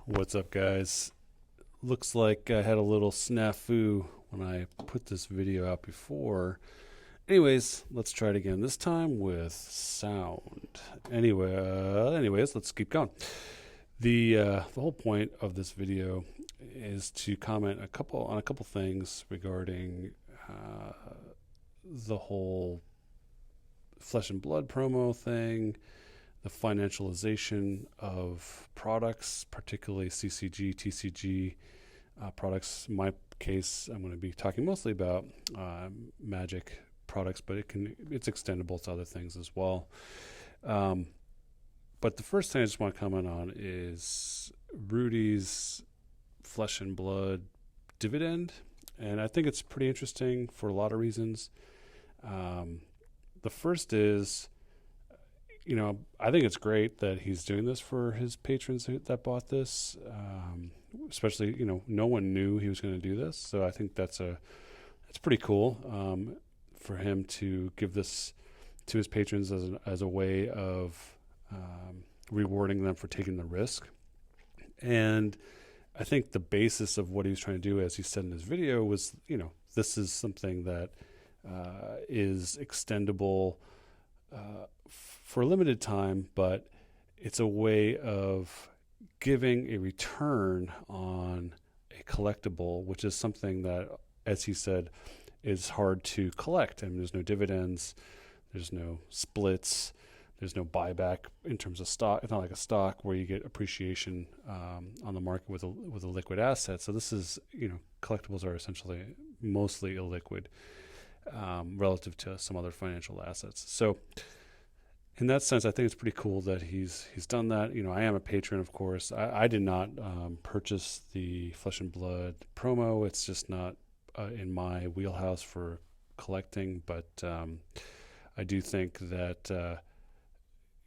What's up, guys? Looks like I had a little snafu when I put this video out before. Anyways, let's try it again. This time with sound. Anyways, let's keep going. The whole point of this video is to comment on a couple things regarding the whole flesh and blood promo thing, the financialization of products, particularly CCG, TCG products. In my case, I'm going to be talking mostly about magic products, but it's extendable to other things as well. But the first thing I just want to comment on is Rudy's flesh and blood dividend, and I think it's pretty interesting for a lot of reasons. The first is, I think it's great that he's doing this for his patrons that bought this. Especially, no one knew he was going to do this, so I think that's pretty cool for him to give this to his patrons as a way of rewarding them for taking the risk. And I think the basis of what he was trying to do, as he said in his video, was this is something that is extendable for a limited time, but it's a way of giving a return on a collectible, which is something that, as he said, is hard to collect. I mean, there's no dividends, there's no splits, there's no buyback in terms of stock. It's not like a stock where you get appreciation on the market with a liquid asset. So this is, collectibles are essentially mostly illiquid relative to some other financial assets. So in that sense, I think it's pretty cool that he's done that. I am a patron, of course. I did not purchase the Flesh and Blood promo. It's just not in my wheelhouse for collecting. But I do think that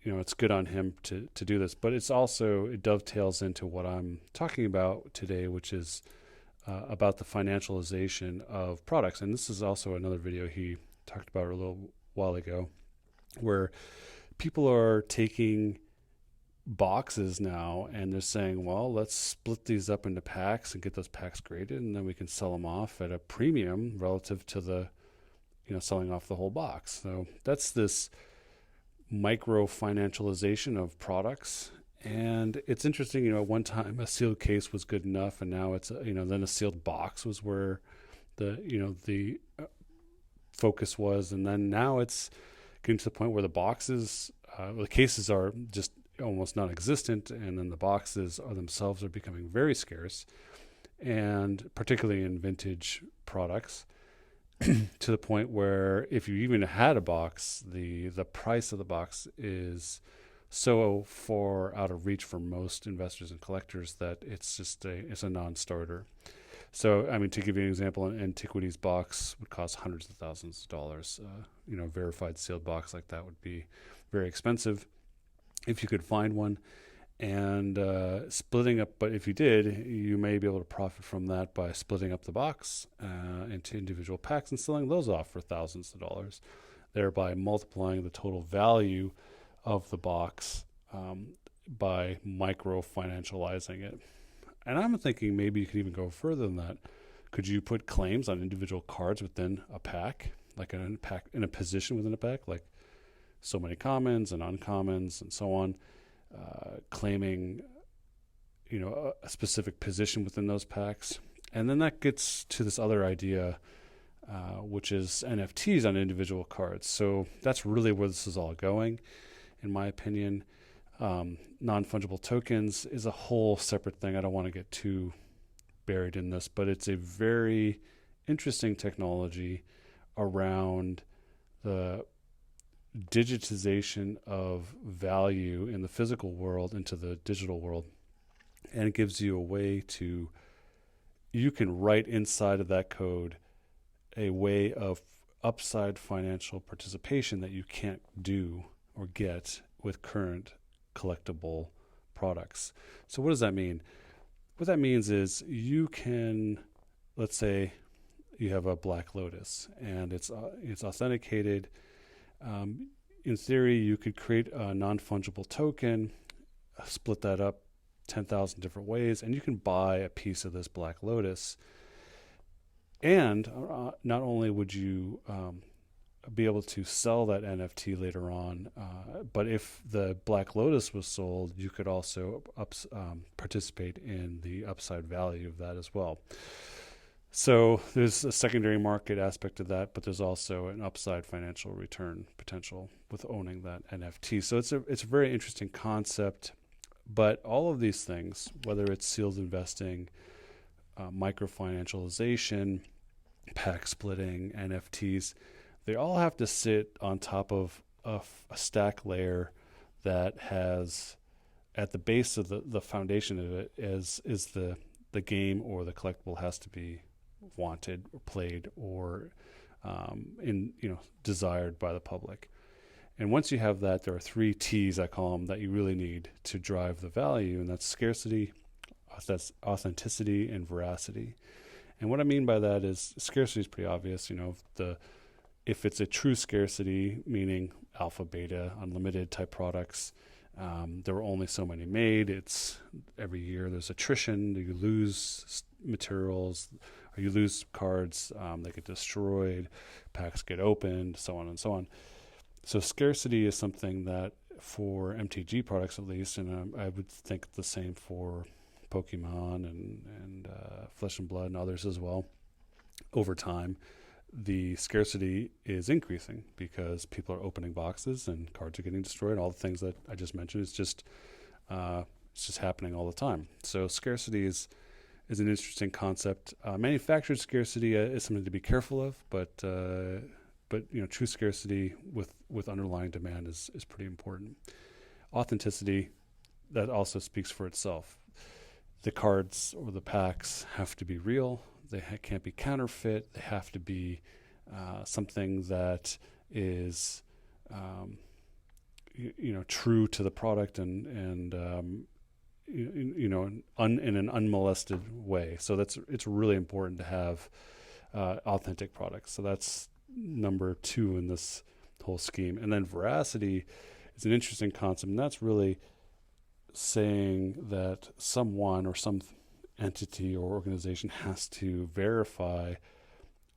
it's good on him to do this. But it dovetails into what I'm talking about today, which is about the financialization of products. And this is also another video he talked about a little while ago, where people are taking boxes now and they're saying, well, let's split these up into packs and get those packs graded, and then we can sell them off at a premium relative to the, selling off the whole box. So that's this micro financialization of products. And it's interesting, at one time a sealed case was good enough, and now it's, then a sealed box was where the focus was. And then now it's getting to the point where the cases are just almost non-existent, and then the boxes themselves are becoming very scarce, and particularly in vintage products, to the point where if you even had a box, the price of the box is so far out of reach for most investors and collectors that it's a non-starter. So, I mean, to give you an example, an antiquities box would cost hundreds of thousands of dollars. A verified sealed box like that would be very expensive if you could find one. And splitting up, but if you did, you may be able to profit from that by splitting up the box into individual packs and selling those off for thousands of dollars, thereby multiplying the total value of the box by micro financializing it. And I'm thinking maybe you could even go further than that. Could you put claims on individual cards within a pack, like in a position within a pack, like so many commons and uncommons and so on, claiming, a specific position within those packs? And then that gets to this other idea, which is NFTs on individual cards. So that's really where this is all going, in my opinion. Non-fungible tokens is a whole separate thing. I don't want to get too buried in this, but it's a very interesting technology around the digitization of value in the physical world into the digital world. And it gives you a way you can write inside of that code a way of upside financial participation that you can't do or get with current collectible products. So what does that mean? What that means is you can, let's say you have a Black Lotus and it's authenticated. In theory, you could create a non-fungible token, split that up 10,000 different ways, and you can buy a piece of this Black Lotus. And not only would you be able to sell that NFT later on, but if the Black Lotus was sold, you could also participate in the upside value of that as well. So there's a secondary market aspect of that, but there's also an upside financial return potential with owning that NFT. So it's a very interesting concept. But all of these things, whether it's sealed investing, microfinancialization, pack splitting, NFTs, they all have to sit on top of a stack layer that has, at the base of the foundation of it, is the game or the collectible has to be wanted or played or desired by the public. And once you have that, there are 3 T's, I call them, that you really need to drive the value, and that's scarcity, that's authenticity, and veracity. And what I mean by that is scarcity is pretty obvious. If it's a true scarcity, meaning alpha, beta, unlimited type products, there were only so many made. It's every year there's attrition. You lose materials, or you lose cards. They get destroyed. Packs get opened, so on and so on. So scarcity is something that for MTG products at least, and I would think the same for Pokemon and Flesh and Blood and others as well, over time, the scarcity is increasing because people are opening boxes and cards are getting destroyed. All the things that I just mentioned, it's just happening all the time. So scarcity is an interesting concept. Manufactured scarcity is something to be careful of, but true scarcity with underlying demand is pretty important. Authenticity, that also speaks for itself. The cards or the packs have to be real. They can't be counterfeit. They have to be something that is true to the product and in an unmolested way. So it's really important to have authentic products. So that's number 2 in this whole scheme. And then veracity is an interesting concept, and that's really saying that someone or some entity or organization has to verify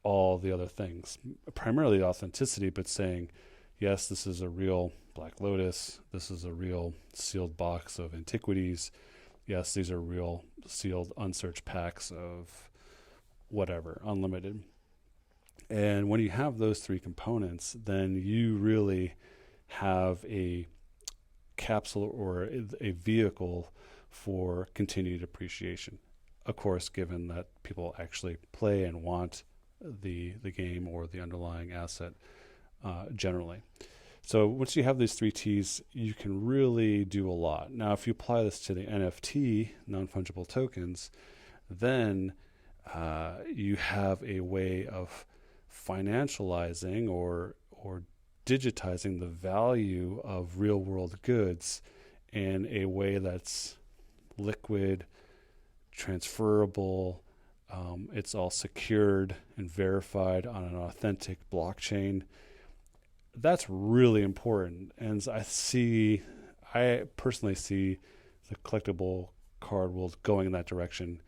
all the other things, primarily authenticity, but saying, yes, this is a real Black Lotus, this is a real sealed box of antiquities, yes, these are real sealed unsearched packs of whatever, unlimited. And when you have those 3 components, then you really have a capsule or a vehicle for continued appreciation. Of course, given that people actually play and want the game or the underlying asset generally. So once you have these 3 T's, you can really do a lot. Now, if you apply this to the NFT, non-fungible tokens, then you have a way of financializing or digitizing the value of real world goods in a way that's liquid, transferable, it's all secured and verified on an authentic blockchain. That's really important. And I personally see the collectible card world going in that direction,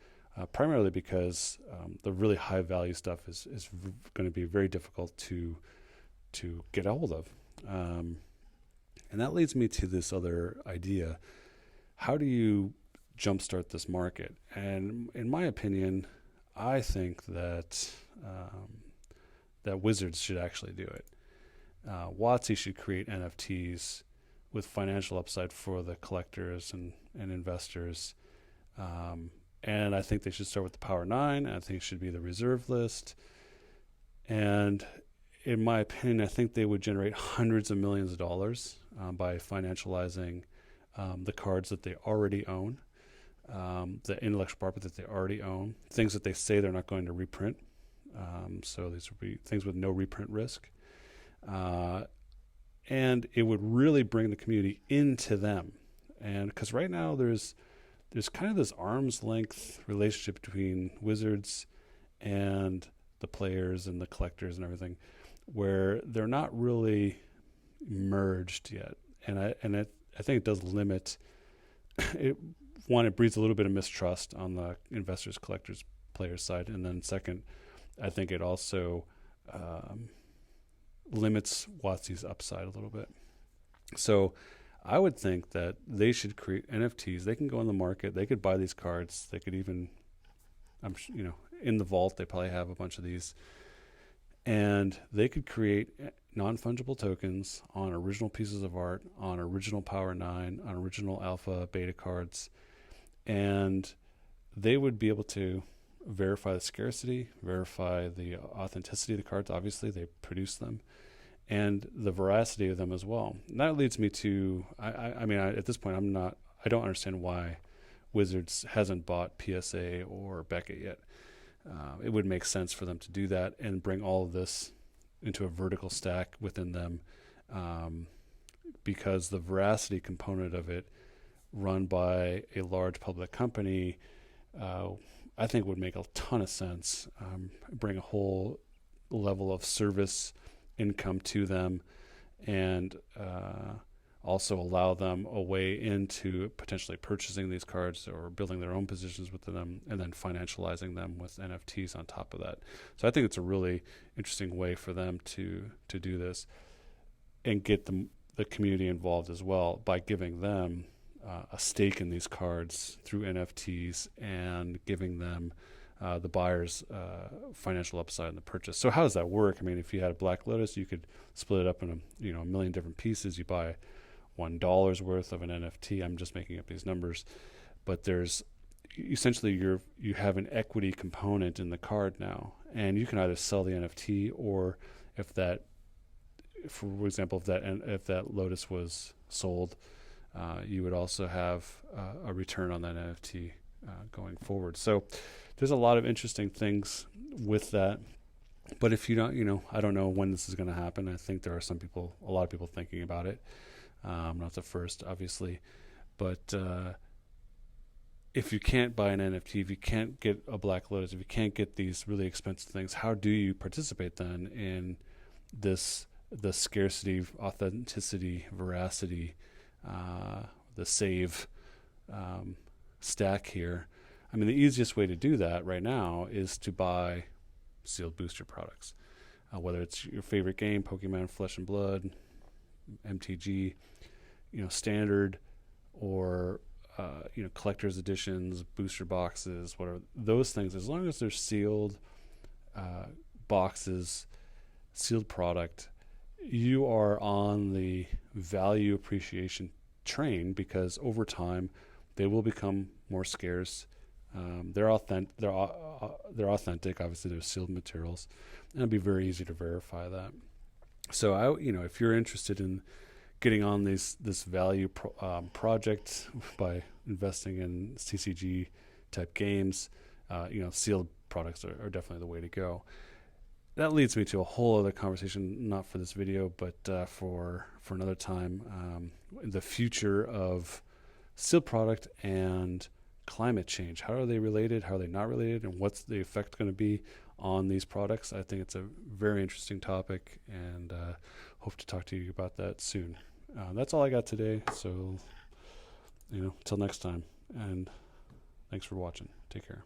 primarily because the really high value stuff is going to be very difficult to get a hold of. And that leads me to this other idea. How do you jumpstart this market? And in my opinion, I think that Wizards should actually do it. WotC should create NFTs with financial upside for the collectors and investors. And I think they should start with the Power 9. I think it should be the reserve list. And in my opinion, I think they would generate hundreds of millions of dollars by financializing the cards that they already own, the intellectual property that they already own, things that they say they're not going to reprint. So these would be things with no reprint risk. And it would really bring the community into them. And because right now there's kind of this arm's length relationship between Wizards and the players and the collectors and everything, where they're not really merged yet. And I think it does limit it one, it breeds a little bit of mistrust on the investors, collectors, players side, and then second, I think it also limits WotC's upside a little bit. So I would think that they should create NFTs. They can go on the market. They could buy these cards. They could even, in the vault, they probably have a bunch of these. And they could create non-fungible tokens on original pieces of art, on original Power 9, on original Alpha, Beta cards. And they would be able to verify the scarcity, verify the authenticity of the cards. Obviously, they produce them. And the veracity of them as well. And that leads me to, at this point, I don't understand why Wizards hasn't bought PSA or Beckett yet. It would make sense for them to do that and bring all of this into a vertical stack within them, because the veracity component of it, run by a large public company, I think would make a ton of sense. Bring a whole level of service income to them, and also allow them a way into potentially purchasing these cards or building their own positions with them, and then financializing them with NFTs on top of that. So I think it's a really interesting way for them to do this and get the community involved as well by giving them a stake in these cards through NFTs and giving them the buyer's financial upside in the purchase. So how does that work? I mean, if you had a Black Lotus, you could split it up in a million different pieces. You buy $1 worth of an NFT. I'm just making up these numbers, but there's essentially you have an equity component in the card now, and you can either sell the NFT, or if that, for example, if that Lotus was sold, you would also have a return on that NFT going forward. So there's a lot of interesting things with that. But if you don't, I don't know when this is going to happen. I think there are a lot of people thinking about it. I'm not the first, obviously. But if you can't buy an NFT, if you can't get a Black Lotus, if you can't get these really expensive things, how do you participate then in the scarcity, authenticity, veracity, the save stack here? I mean, the easiest way to do that right now is to buy sealed booster products, whether it's your favorite game, Pokemon Flesh and Blood, MTG, standard, or collector's editions, booster boxes, whatever. Those things, as long as they're sealed boxes, sealed product, you are on the value appreciation train, because over time they will become more scarce. They're authentic. Obviously, they're sealed materials, and it'll be very easy to verify that. So, if you're interested in getting on this value project by investing in CCG type games, sealed products are definitely the way to go. That leads me to a whole other conversation, not for this video, but for another time. The future of sealed product and climate change. How are they related? How are they not related? And what's the effect going to be on these products? I think it's a very interesting topic, and hope to talk to you about that soon. That's all I got today. So, till next time. And thanks for watching. Take care.